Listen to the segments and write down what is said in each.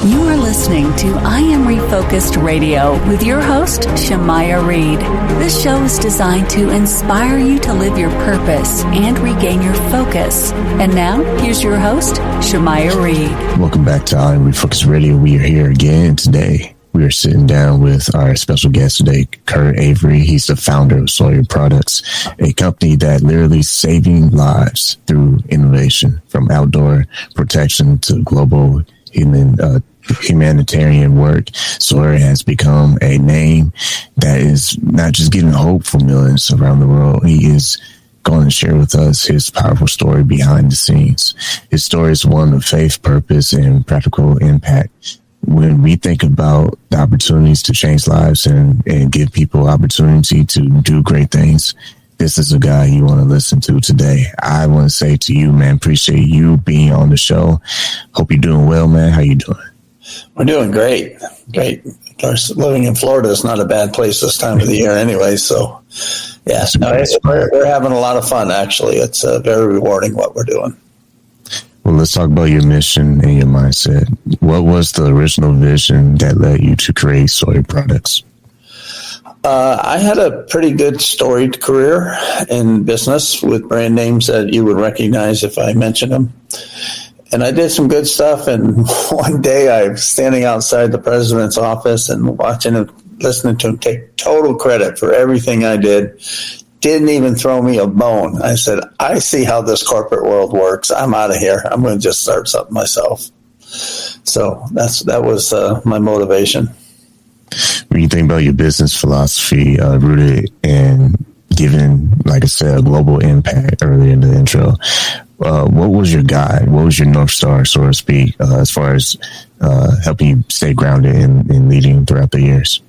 You are listening to I Am Refocused Radio with your host, Shemaiah Reed. This show is designed to inspire you to live your purpose and regain your focus. And now, here's your host, Shemaiah Reed. Welcome back to I Am Refocused Radio. We are here again today. We are sitting down with our special guest today, Kurt Avery. He's the founder of Sawyer Products, a company that literally saving lives through innovation, from outdoor protection to global humanitarian work. Sawyer has become a name that is not just giving hope for millions around the world. He is going to share with us his powerful story behind the scenes. His story is one of faith, purpose, and practical impact. When we think about the opportunities to change lives and give people opportunity to do great things, this is a guy you want to listen to today. I want to say to you, man, appreciate you being on the show. Hope you're doing well, man. How you doing? We're doing great. Great. Of course, living in Florida is not a bad place this time of the year anyway. So, yeah, we're having a lot of fun, actually. It's very rewarding what we're doing. Well, let's talk about your mission and your mindset. What was the original vision that led you to create Sawyer Products? I had a pretty good storied career in business with brand names that you would recognize if I mentioned them. And I did some good stuff. And one day I was standing outside the president's office and watching him, listening to him take total credit for everything I did. Didn't even throw me a bone. I said, I see how this corporate world works. I'm out of here. I'm going to just start something myself. So that was my motivation. When you think about your business philosophy, rooted in giving, like I said, a global impact earlier in the intro, what was your guide? What was your North Star, so to speak, as far as helping you stay grounded in leading throughout the years?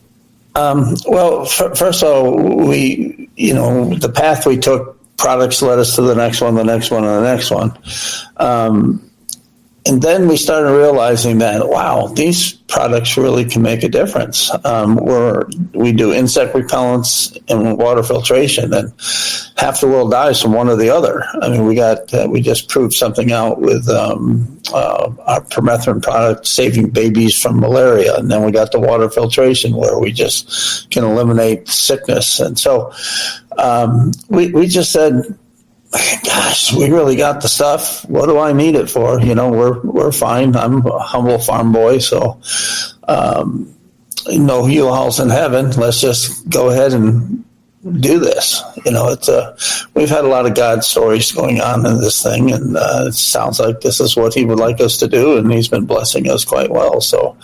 Well, first of all, the path we took, products led us to the next one, and the next one. And then we started realizing that, wow, these products really can make a difference. We do insect repellents and water filtration, and half the world dies from one or the other. I mean, we just proved something out with our permethrin product saving babies from malaria, and then we got the water filtration where we just can eliminate sickness. And so we just said, gosh, we really got the stuff. What do I need it for? We're fine. I'm a humble farm boy, so no U-Hauls in heaven. Let's just go ahead and do this. We've had a lot of God stories going on in this thing, and it sounds like this is what He would like us to do, and He's been blessing us quite well. So,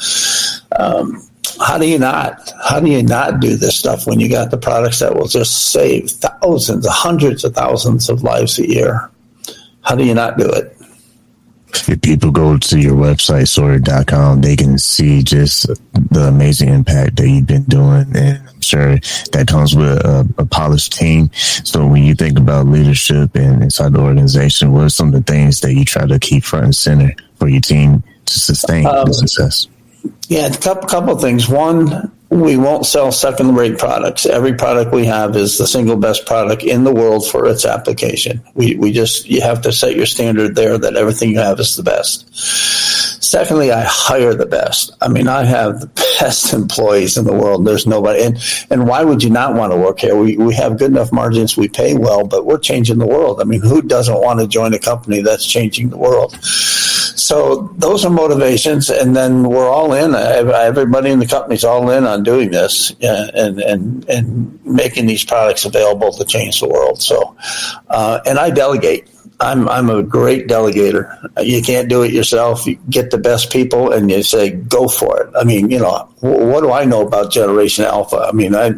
how do you not do this stuff when you got the products that will just save thousands, hundreds of thousands of lives a year? How do you not do it? If people go to your website, Sawyer.com, they can see just the amazing impact that you've been doing. And I'm sure that comes with a polished team. So when you think about leadership and inside the organization, what are some of the things that you try to keep front and center for your team to sustain the success? Yeah, a couple of things. One, we won't sell second-rate products. Every product we have is the single best product in the world for its application. You have to set your standard there that everything you have is the best. Secondly, I hire the best. I mean, I have the best employees in the world. There's nobody. And why would you not want to work here? We have good enough margins. We pay well, but we're changing the world. I mean, who doesn't want to join a company that's changing the world? So those are motivations, and then we're all in. Everybody in the company's all in on doing this and making these products available to change the world. So, and I delegate. I'm a great delegator. You can't do it yourself. You get the best people and you say, go for it. I mean, what do I know about Generation Alpha? I mean, I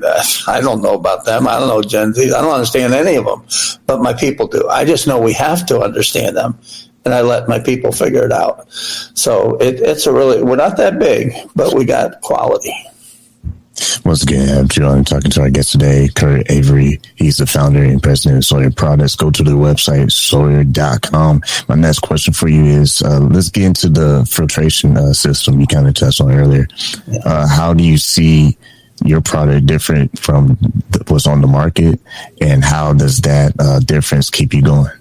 don't know about them. I don't know Gen Z. I don't understand any of them, but my people do. I just know we have to understand them. And I let my people figure it out. So we're not that big, but we got quality. Once again, I'm talking to our guest today, Kurt Avery. He's the founder and president of Sawyer Products. Go to their website, Sawyer.com. My next question for you is, let's get into the filtration system you kind of touched on earlier. How do you see your product different from what's on the market, and how does that difference keep you going?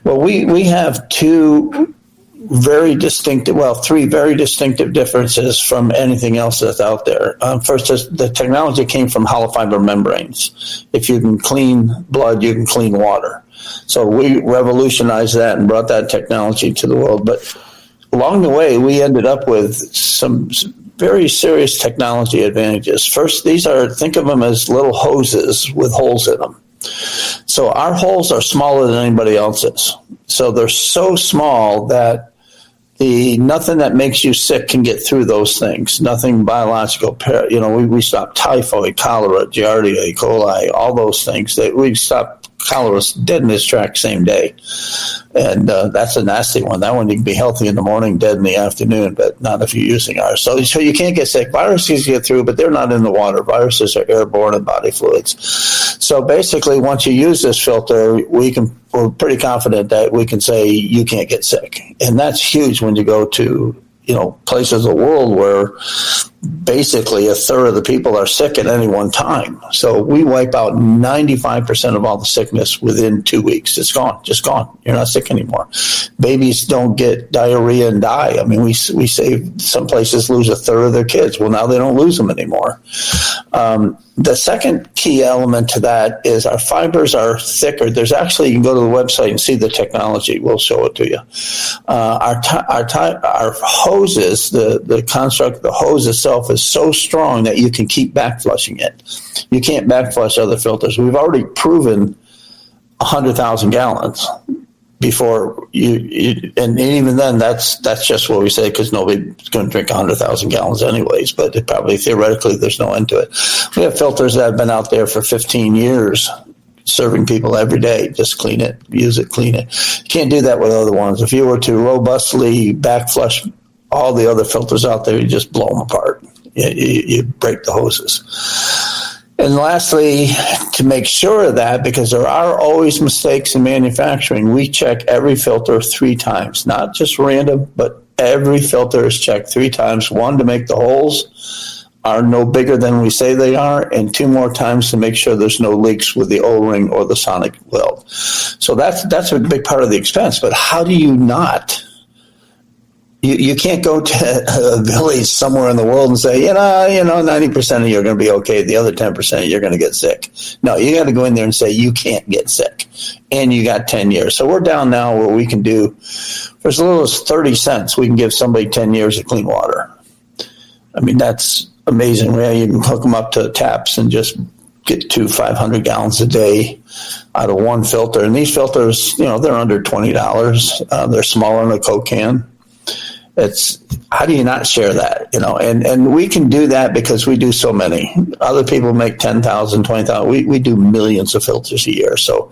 Well, we have two three very distinctive differences from anything else that's out there. First, the technology came from hollow fiber membranes. If you can clean blood, you can clean water. So we revolutionized that and brought that technology to the world. But along the way, we ended up with some very serious technology advantages. First, think of them as little hoses with holes in them. So our holes are smaller than anybody else's. So they're so small that nothing that makes you sick can get through those things. Nothing biological. We stop typhoid, cholera, giardia, E. coli, all those things. We stop cholera dead in its tracks same day. And that's a nasty one. That one you can be healthy in the morning, dead in the afternoon, but not if you're using ours. So you can't get sick. Viruses get through, but they're not in the water. Viruses are airborne in body fluids. So basically, once you use this filter, we're pretty confident that we can say you can't get sick. And that's huge when you go to places of the world where basically a third of the people are sick at any one time. So we wipe out 95% of all the sickness within 2 weeks. It's gone, just gone. You're not sick anymore. Babies don't get diarrhea and die. I mean, we save, some places lose a third of their kids. Well, now they don't lose them anymore. The second key element to that is our fibers are thicker. There's actually, you can go to the website and see the technology. We'll show it to you. Our hoses, the construct of the hose itself is so strong that you can keep back flushing it. You can't back flush other filters. We've already proven 100,000 gallons before and even then that's just what we say, because nobody's going to drink 100,000 gallons anyways, but theoretically there's no end to it. We have filters that have been out there for 15 years serving people every day. Just clean it, use it, clean it. You can't do that with other ones. If you were to robustly back flush all the other filters out there, you just blow them apart. You break the hoses. And lastly, to make sure of that, because there are always mistakes in manufacturing, we check every filter 3 times, not just random, but every filter is checked 3 times. 1, to make the holes are no bigger than we say they are, and 2 more times to make sure there's no leaks with the O-ring or the sonic weld. So that's a big part of the expense. But how do you not? You can't go to a village somewhere in the world and say, 90% of you are going to be okay. The other 10% you're going to get sick. No, you got to go in there and say you can't get sick. And you got 10 years. So we're down now where we can do, for as little as 30 cents, we can give somebody 10 years of clean water. I mean, that's amazing. You can hook them up to taps and just get to 500 gallons a day out of one filter. And these filters, they're under $20. They're smaller than a Coke can. How do you not share that? And we can do that because we do so many. Other people make 10,000, 20,000. We do millions of filters a year. So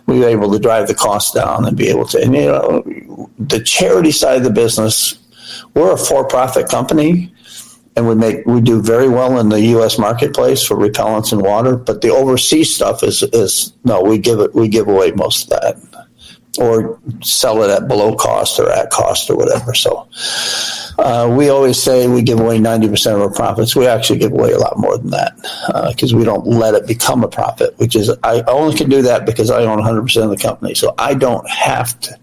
we were able to drive the cost down and be able to, and the charity side of the business, we're a for-profit company, and we do very well in the U.S. marketplace for repellents and water. But the overseas stuff is no, we give away most of that, or sell it at below cost or at cost or whatever. So we always say we give away 90% of our profits. We actually give away a lot more than that because we don't let it become a profit, which is, I only can do that because I own 100% of the company. So I don't have to.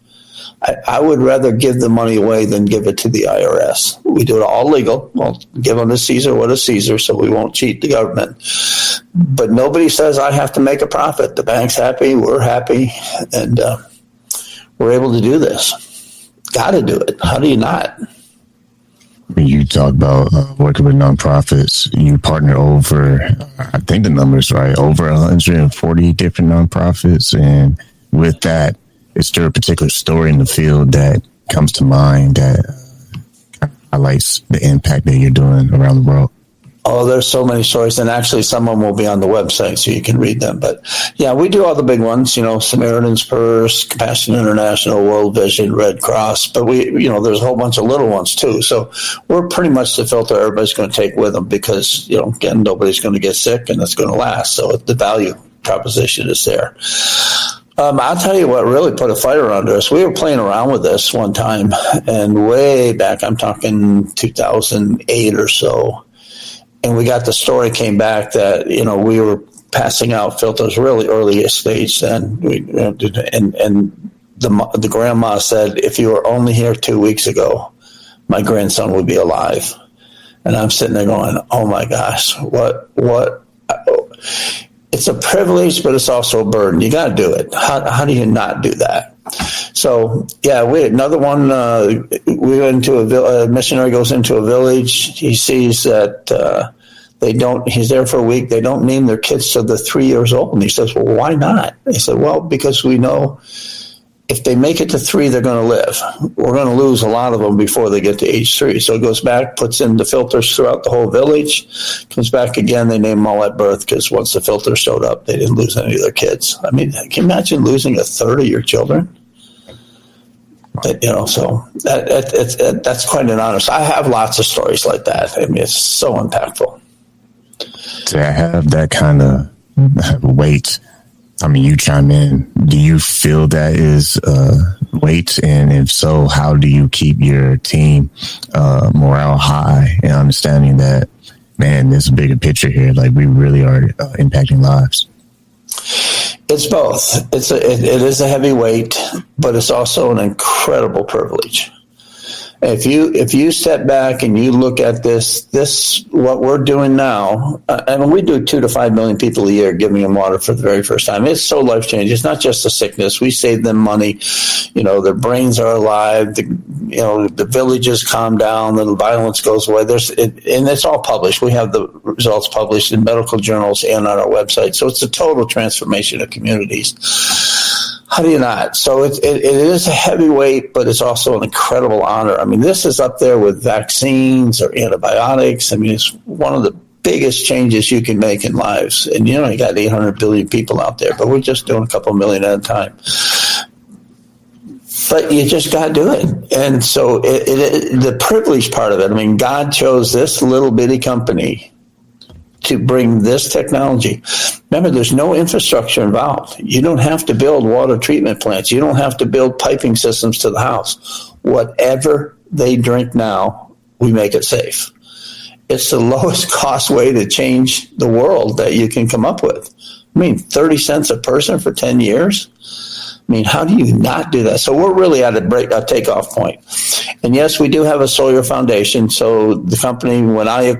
I would rather give the money away than give it to the IRS. We do it all legal. Well, give them to Caesar what is Caesar, so we won't cheat the government. But nobody says I have to make a profit. The bank's happy, we're happy, and we're able to do this. Got to do it. How do you not? You talk about working with nonprofits. You partner over, I think the number's right, over 140 different nonprofits. And with that, is there a particular story in the field that comes to mind that highlights the impact that you're doing around the world? Oh, there's so many stories, and actually some of them will be on the website so you can read them. But yeah, we do all the big ones, Samaritan's Purse, Compassion International, World Vision, Red Cross. But there's a whole bunch of little ones too. So we're pretty much the filter everybody's going to take with them because, again, nobody's going to get sick and it's going to last. So the value proposition is there. I'll tell you what really put a fire under us. We were playing around with this one time, and way back, I'm talking 2008 or so, and we got the story came back that, we were passing out filters really early stage then. And the grandma said, if you were only here 2 weeks ago, my grandson would be alive. And I'm sitting there going, oh my gosh, what? It's a privilege, but it's also a burden. You got to do it. How do you not do that? So, yeah, we had another one. We went into a missionary goes into a village. He sees that he's there for a week. They don't name their kids till they're 3 years old. And he says, well, why not? He said, well, because we know if they make it to 3, they're going to live. We're going to lose a lot of them before they get to age 3. So it goes back, puts in the filters throughout the whole village, comes back again. They name them all at birth because once the filters showed up, they didn't lose any of their kids. I mean, can you imagine losing a third of your children? So that's quite an honor. So I have lots of stories like that. I mean, it's so impactful. To have that kind of weight, I mean, you chime in. Do you feel that is weight? And if so, how do you keep your team morale high and understanding that, man, there's a bigger picture here? Like, we really are impacting lives. It's both. It is a heavy weight, but it's also an incredible privilege. If you step back and you look at this what we're doing now, and we do 2 to 5 million people a year giving them water for the very first time. It's so life changing. It's not just a sickness. We save them money. Their brains are alive. The villages calm down. The violence goes away. And it's all published. We have the results published in medical journals and on our website. So it's a total transformation of communities. How do you not? So it is a heavy weight, but it's also an incredible honor. I mean, this is up there with vaccines or antibiotics. I mean, it's one of the biggest changes you can make in lives. And, you got 800 billion people out there, but we're just doing a couple million at a time. But you just got to do it. And so the privilege part of it, I mean, God chose this little bitty company to bring this technology. Remember, there's no infrastructure involved. You don't have to build water treatment plants. You don't have to build piping systems to the house. Whatever they drink now, we make it safe. It's the lowest cost way to change the world that you can come up with. I mean, 30 cents a person for 10 years? I mean, how do you not do that? So we're really at a takeoff point. And yes, we do have a Sawyer Foundation. So the company, when I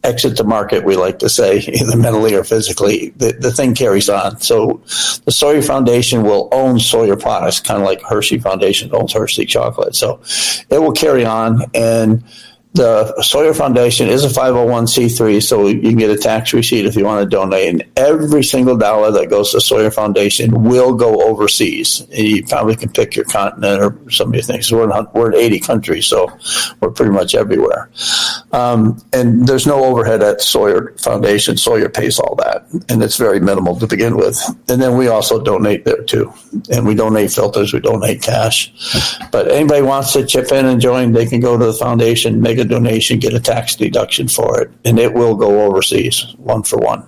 exit the market, we like to say, either mentally or physically, the thing carries on. So the Sawyer Foundation will own Sawyer Products, kind of like Hershey Foundation owns Hershey chocolate. So it will carry on. And the Sawyer Foundation is a 501c3, so you can get a tax receipt if you want to donate. And every single dollar that goes to Sawyer Foundation will go overseas. And you probably can pick your continent or some of your things. We're in 80 countries, so we're pretty much everywhere. And there's no overhead at Sawyer Foundation. Sawyer pays all that, and it's very minimal to begin with. And then we also donate there too. And we donate filters, we donate cash. But anybody wants to chip in and join, they can go to the foundation, make a donation, get a tax deduction for it, and it will go overseas, 1 for 1.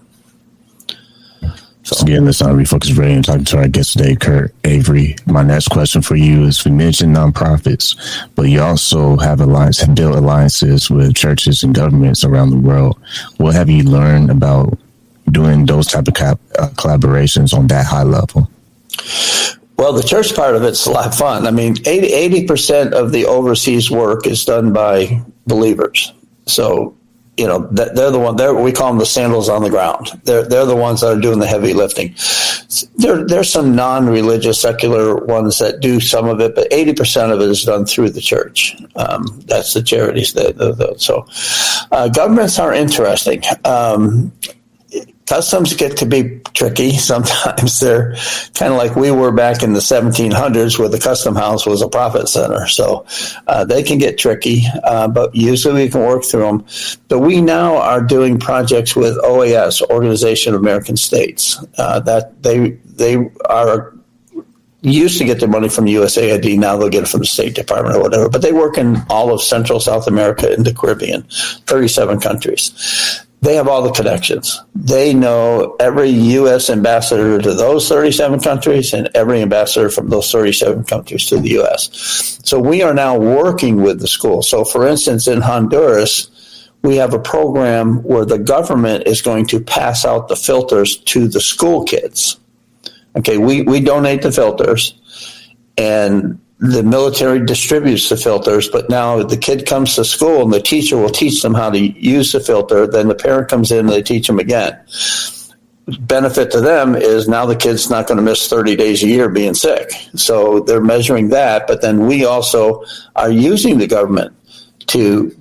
So again, this is I Am Refocused Radio. I'm talking to our guest today, Kurt Avery. My next question for you is: we mentioned nonprofits, but you also have built alliances with churches and governments around the world. What have you learned about doing those type of collaborations on that high level? Well, the church part of it's a lot of fun. I mean, 80% of the overseas work is done by believers. So, they're the one. We call them the sandals on the ground. They're the ones that are doing the heavy lifting. There's some non-religious, secular ones that do some of it, but 80% of it is done through the church. That's the charities. So governments are interesting. Customs get to be tricky. Sometimes they're kind of like we were back in the 1700s, where the custom house was a profit center. So they can get tricky, but usually we can work through them. But we now are doing projects with OAS, Organization of American States, that they are used to get their money from USAID. Now they'll get it from the State Department or whatever. But they work in all of Central, South America, and the Caribbean, 37 countries. They have all the connections. They know every U.S. ambassador to those 37 countries and every ambassador from those 37 countries to the U.S. So we are now working with the school. So, for instance, in Honduras, we have a program where the government is going to pass out the filters to the school kids. Okay, we donate the filters. and the military distributes the filters, but now the kid comes to school and the teacher will teach them how to use the filter. Then the parent comes in and they teach them again. Benefit to them is now the kid's not going to miss 30 days a year being sick. So they're measuring that, but then we also are using the government to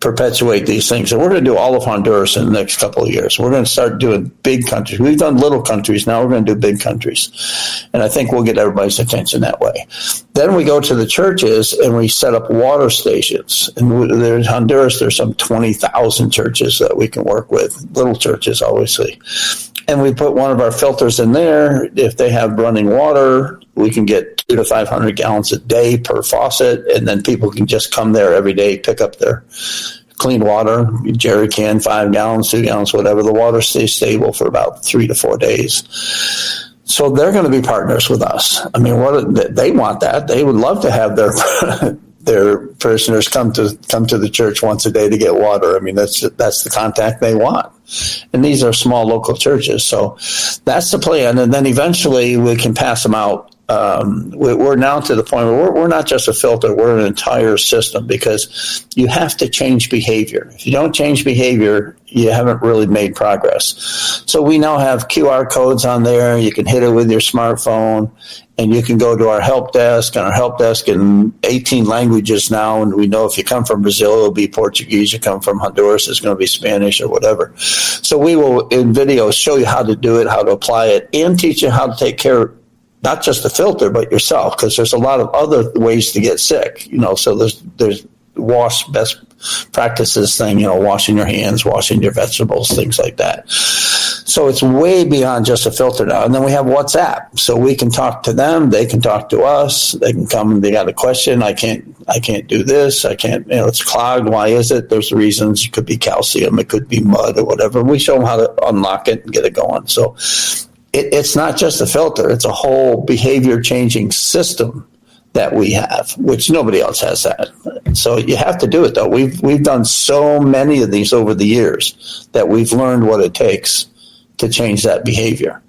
perpetuate these things. And we're going to do all of Honduras in the next couple of years. We're going to start doing big countries. We've done little countries. Now we're going to do big countries. And I think we'll get everybody's attention that way. Then we go to the churches and we set up water stations. And there's Honduras, there's some 20,000 churches that we can work with, little churches, obviously. And we put one of our filters in there. If they have running water, we can get 200 to 500 gallons a day per faucet, and then people can just come there every day, pick up their clean water, jerry can, 5 gallons, 2 gallons, whatever. The water stays stable for about 3 to 4 days. So they're going to be partners with us. I mean, they want that. They would love to have their parishioners come to the church once a day to get water. I mean, that's the contact they want. And these are small local churches. So that's the plan. And then eventually we can pass them out. We're now to the point where we're not just a filter, we're an entire system, because you have to change behavior. If you don't change behavior, you haven't really made progress. So we now have QR codes on there. You can hit it with your smartphone, and you can go to our help desk, and our help desk in 18 languages now. And we know if you come from Brazil, it'll be Portuguese. You come from Honduras, it's going to be Spanish or whatever. So we will, in videos, show you how to do it, how to apply it, and teach you how to take care of not just the filter, but yourself, because there's a lot of other ways to get sick. So there's wash best practices thing, washing your hands, washing your vegetables, things like that. So it's way beyond just a filter now. And then we have WhatsApp, so we can talk to them. They can talk to us. They can come and they got a question. I can't do this. I can't, it's clogged. Why is it? There's reasons. It could be calcium. It could be mud or whatever. We show them how to unlock it and get it going. So it's not just a filter. It's a whole behavior changing system that we have, which nobody else has that. So you have to do it, though. We've done so many of these over the years that we've learned what it takes to change that behavior.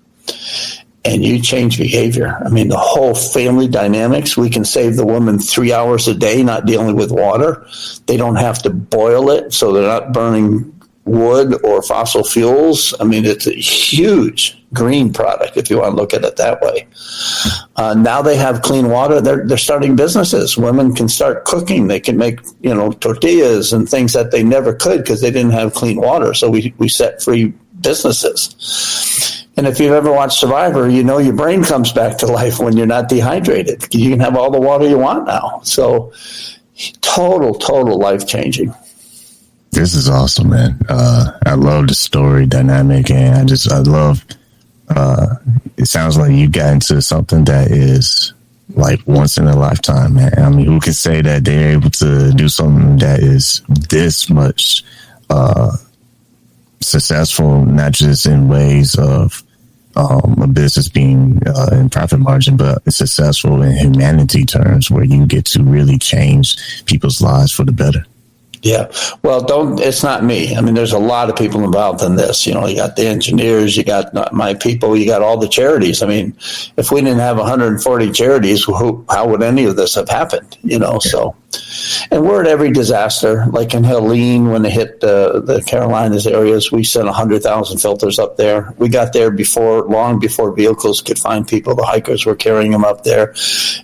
And you change behavior. I mean, the whole family dynamics, we can save the woman 3 hours a day not dealing with water. They don't have to boil it, so they're not burning wood or fossil fuels. I mean, it's a huge green product if you want to look at it that way. Now they have clean water. They're starting businesses. Women can start cooking. They can make tortillas and things that they never could because they didn't have clean water. So we set free businesses. And if you've ever watched Survivor, your brain comes back to life when you're not dehydrated. You can have all the water you want now. So total life changing. This is awesome, man. I love the story dynamic, and I love, it sounds like you got into something that is like once in a lifetime, man. I mean, who can say that they're able to do something that is this much successful, not just in ways of a business being in profit margin, but it's successful in humanity terms, where you get to really change people's lives for the better. Yeah. Well, it's not me. I mean, there's a lot of people involved in this. You got the engineers, you got my people, you got all the charities. I mean, if we didn't have 140 charities, how would any of this have happened? So, and we're at every disaster, like in Helene, when they hit the Carolinas areas, we sent 100,000 filters up there. We got there long before vehicles could find people. The hikers were carrying them up there.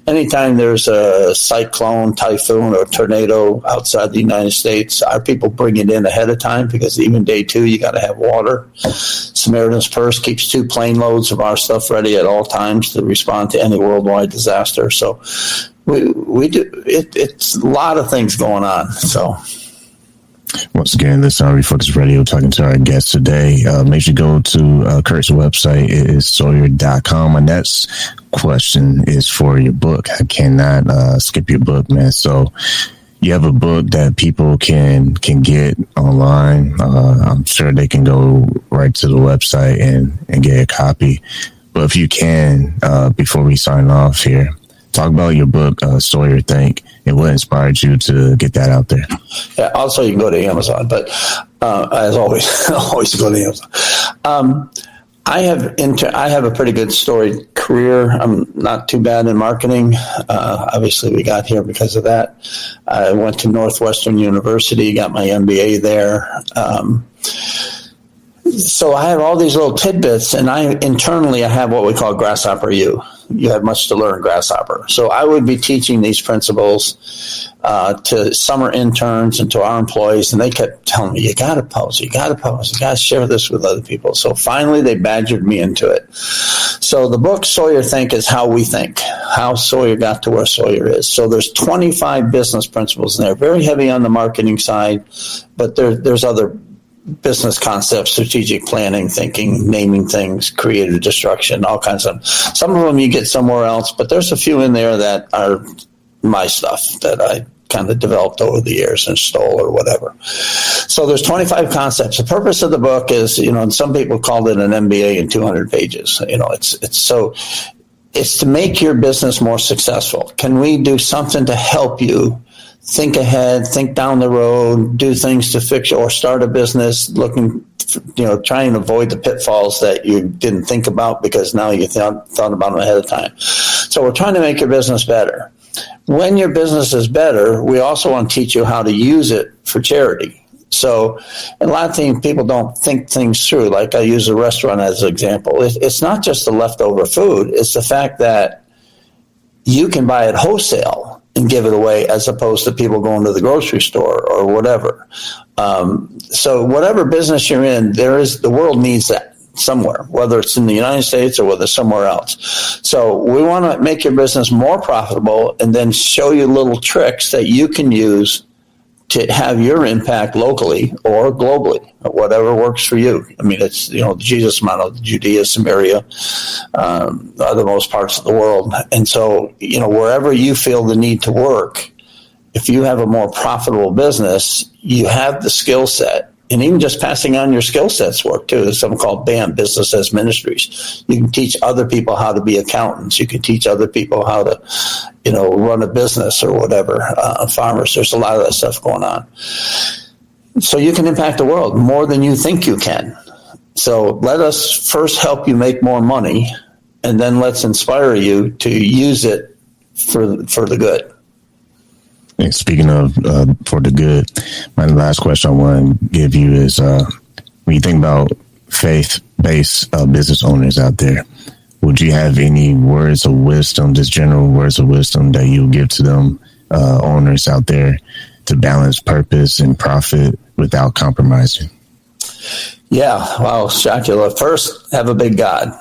Anytime there's a cyclone, typhoon, or tornado outside the United States, our people bring it in ahead of time, because even day 2, you got to have water. Samaritan's Purse keeps 2 plane loads of our stuff ready at all times to respond to any worldwide disaster. So we do it's a lot of things going on. So once again, this is I Am Refocused Radio, talking to our guest today. Make sure you go to Kurt's website. It is Sawyer.com. My next question is for your book. I cannot skip your book, man. So you have a book that people can get online. I'm sure they can go right to the website and get a copy. But if you can, before we sign off here, talk about your book, Sawyer Think, and what inspired you to get that out there. Yeah, also you can go to Amazon, but as always, always go to Amazon. I have a pretty good storied career. I'm not too bad in marketing. Obviously, we got here because of that. I went to Northwestern University, got my MBA there. So I have all these little tidbits, and internally I have what we call Grasshopper U. You have much to learn, Grasshopper. So I would be teaching these principles to summer interns and to our employees, and they kept telling me, you got to post, you got to share this with other people. So finally they badgered me into it. So the book Sawyer Think is how we think, how Sawyer got to where Sawyer is. So there's 25 business principles in there, very heavy on the marketing side, but there's other business concepts, strategic planning, thinking, naming things, creative destruction, all kinds of them. Some of them you get somewhere else, but there's a few in there that are my stuff that I kind of developed over the years and stole or whatever. So there's 25 concepts. The purpose of the book is, and some people called it an MBA in 200 pages. It's to make your business more successful. Can we do something to help you think ahead, think down the road, do things to fix or start a business looking, try and avoid the pitfalls that you didn't think about because now you thought about them ahead of time. So we're trying to make your business better. When your business is better, we also want to teach you how to use it for charity. So a lot of things people don't think things through. Like I use a restaurant as an example. It's not just the leftover food. It's the fact that you can buy it wholesale and give it away as opposed to people going to the grocery store or whatever. So whatever business you're in, the world needs that somewhere, whether it's in the United States or whether it's somewhere else. So we want to make your business more profitable and then show you little tricks that you can use to have your impact locally or globally, or whatever works for you. I mean, it's, the Jesus model, Judea, Samaria, are most parts of the world. And so, wherever you feel the need to work, if you have a more profitable business, you have the skill set. And even just passing on your skill sets work too. There's something called BAM, Business as Ministries. You can teach other people how to be accountants. You can teach other people how to, run a business or whatever. Farmers, there's a lot of that stuff going on. So you can impact the world more than you think you can. So let us first help you make more money, and then let's inspire you to use it for the good. And speaking of for the good, my last question I want to give you is when you think about faith-based business owners out there, would you have any words of wisdom, just general words of wisdom that you give to them owners out there to balance purpose and profit without compromising? Yeah, wow, Shakula. First, have a big God.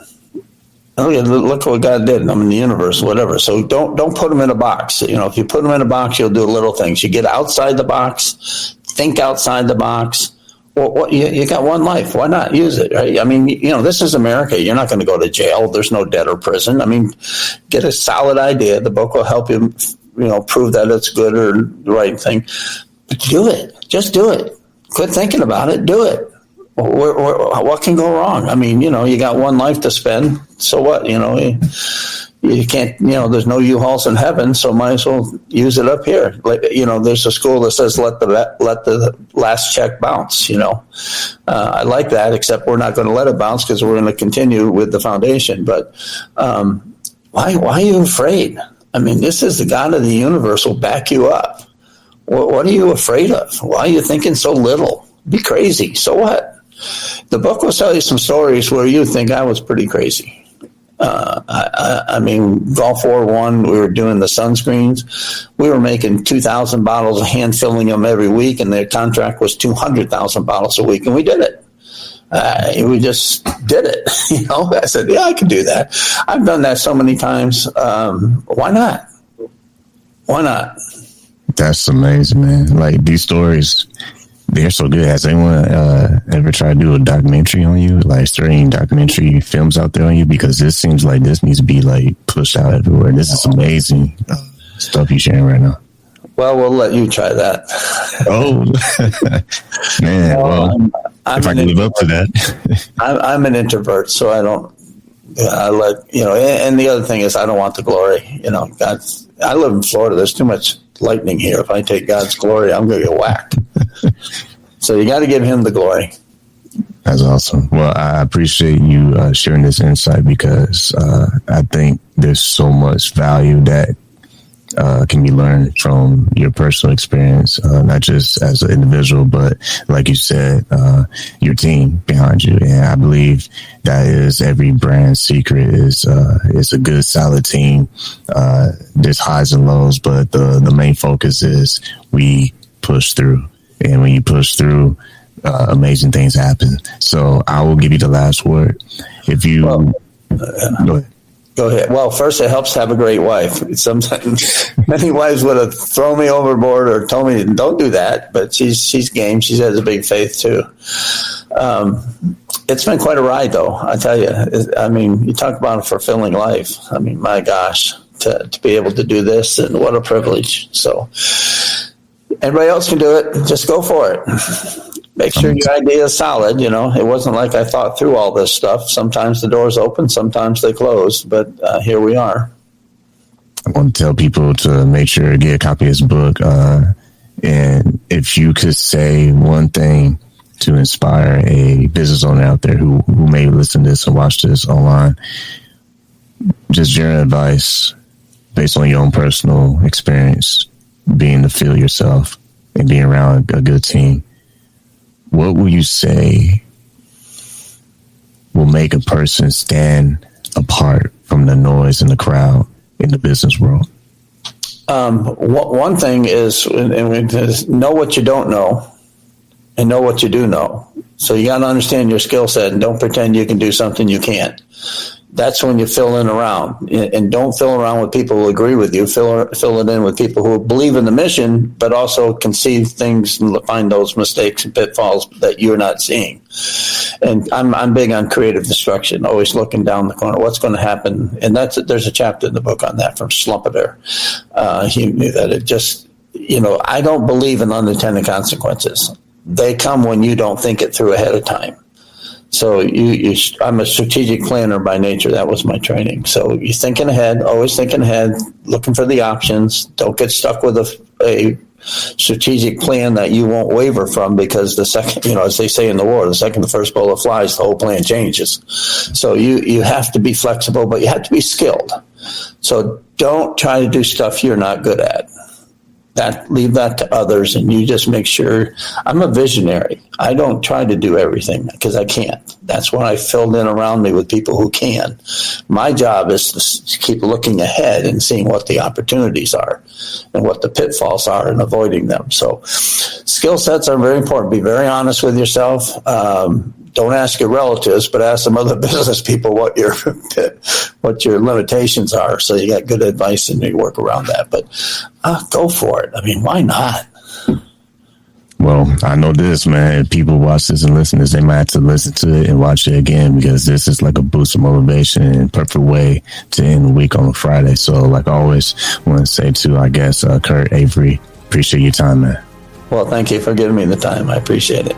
Look what God did. I mean, the universe, whatever. So don't put them in a box. If you put them in a box, you'll do little things. You get outside the box, think outside the box. Well, you got one life. Why not use it? Right? I mean, this is America. You're not going to go to jail. There's no debt or prison. I mean, get a solid idea. The book will help you, prove that it's good or the right thing. But do it. Just do it. Quit thinking about it. Do it. What can go wrong? I mean, you got one life to spend. So what? You can't, there's no U-Hauls in heaven, so might as well use it up here. Like, there's a school that says let the last check bounce. I like that, except we're not going to let it bounce because we're going to continue with the foundation. But why are you afraid? I mean, this is the God of the universe will back you up. What are you afraid of? Why are you thinking so little? Be crazy. So what? The book will tell you some stories where you think I was pretty crazy. I mean, Gulf War I, we were doing the sunscreens. We were making 2,000 bottles, hand filling them every week, and their contract was 200,000 bottles a week, and we did it. We just did it. I said, yeah, I can do that. I've done that so many times. Why not? Why not? That's amazing, man. Like, these stories, they're so good. Has anyone ever tried to do a documentary on you? Like, is there any documentary films out there on you? Because this seems like this needs to be like pushed out everywhere. This is amazing stuff you're sharing right now. Well, we'll let you try that. Oh, man. Well, if I can live up to that. I'm an introvert, so I don't. I let and the other thing is I don't want the glory. I live in Florida. There's too much lightning here. If I take God's glory, I'm going to get whacked. So you got to give him the glory. That's awesome. Well, I appreciate you sharing this insight, because I think there's so much value that can be learned from your personal experience, not just as an individual, but like you said, your team behind you. And I believe that is every brand's secret is a good, solid team. There's highs and lows, but the main focus is we push through. And when you push through, amazing things happen. So I will give you the last word. If you go ahead. Well, first, it helps to have a great wife. Sometimes many wives would have thrown me overboard or told me don't do that, but she's game. She has a big faith too. It's been quite a ride, though. I tell you. I mean, you talk about a fulfilling life. I mean, my gosh, to be able to do this, and what a privilege. So everybody else can do it. Just go for it. Make sure your idea is solid. It wasn't like I thought through all this stuff. Sometimes the doors open, sometimes they close, but here we are. I want to tell people to make sure to get a copy of his book. And if you could say one thing to inspire a business owner out there who may listen to this and watch this online, just general advice based on your own personal experience, being in the field yourself and being around a good team, what will you say will make a person stand apart from the noise and the crowd in the business world? One thing is know what you don't know and know what you do know. So you got to understand your skill set and don't pretend you can do something you can't. That's when you fill in around, and don't fill around with people who agree with you. Fill it in with people who believe in the mission, but also can see things and find those mistakes and pitfalls that you're not seeing. And I'm big on creative destruction, always looking down the corner. What's going to happen? And there's a chapter in the book on that from Slumpeter. He knew that it just, I don't believe in unintended consequences. They come when you don't think it through ahead of time. So I'm a strategic planner by nature. That was my training. So you're thinking ahead, always thinking ahead, looking for the options. Don't get stuck with a strategic plan that you won't waver from, because the second, as they say in the war, the second the first bullet flies, the whole plan changes. So you have to be flexible, but you have to be skilled. So don't try to do stuff you're not good at. Leave that to others, and you just make sure. I'm a visionary. I don't try to do everything because I can't. That's why I filled in around me with people who can. My job is to keep looking ahead and seeing what the opportunities are and what the pitfalls are and avoiding them. So skill sets are very important. Be very honest with yourself. Don't ask your relatives, but ask some other business people what your limitations are, so you got good advice and you work around that. But go for it. I mean, why not? Well, I know this, man. If people watch this and listen to this, they might have to listen to it and watch it again, because this is like a boost of motivation and perfect way to end the week on a Friday. So, like I always want to say to, I guess, Kurt Avery, appreciate your time, man. Well, thank you for giving me the time. I appreciate it.